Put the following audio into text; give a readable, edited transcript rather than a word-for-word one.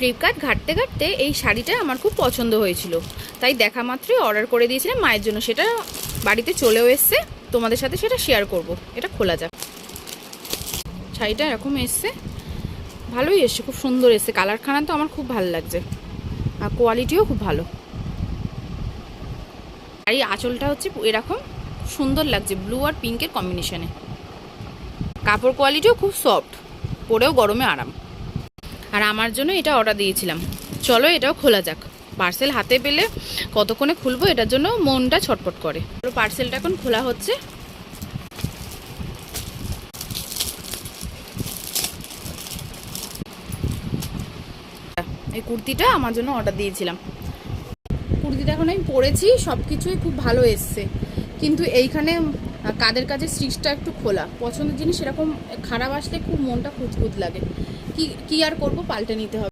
Flipkart ঘাঁটতে ঘাঁটতে এই শাড়িটা আমার খুব পছন্দ হয়েছিল, তাই দেখা মাত্রই অর্ডার করে দিয়েছিলাম মায়ের জন্য। সেটা বাড়িতে চলেও এসছে, তোমাদের সাথে সেটা শেয়ার করব। এটা খোলা যাক। শাড়িটা এরকম এসছে, ভালোই এসছে, খুব সুন্দর এসছে। কালারখানা তো আমার খুব ভালো লাগছে, আর কোয়ালিটিও খুব ভালো। আর এই আঁচলটা হচ্ছে এরকম সুন্দর লাগছে, ব্লু আর পিঙ্কের কম্বিনেশনে। কাপড় কোয়ালিটিও খুব সফট, পরেও গরমে আরাম। আর আমার জন্য এটা অর্ডার দিয়েছিলাম। চলো এটাও খোলা যাক। পার্সেল হাতে পেলে কতক্ষণে খুলবো, এটার জন্য মনটা ছটফট করে। পার্সেলটা এখন খোলা হচ্ছে। এই কুর্তিটা আমার জন্য অর্ডার দিয়েছিলাম। কুর্তিটা এখন আমি পরেছি, সব কিছুই খুব ভালো এসছে, কিন্তু এইখানে কাদের কাছে স্টিচটা একটু খোলা। পছন্দের জিনিস এরকম খারাপ আসলে খুব মনটা খুঁতখুত লাগে। কি আর করবো, পাল্টে নিতে হবে।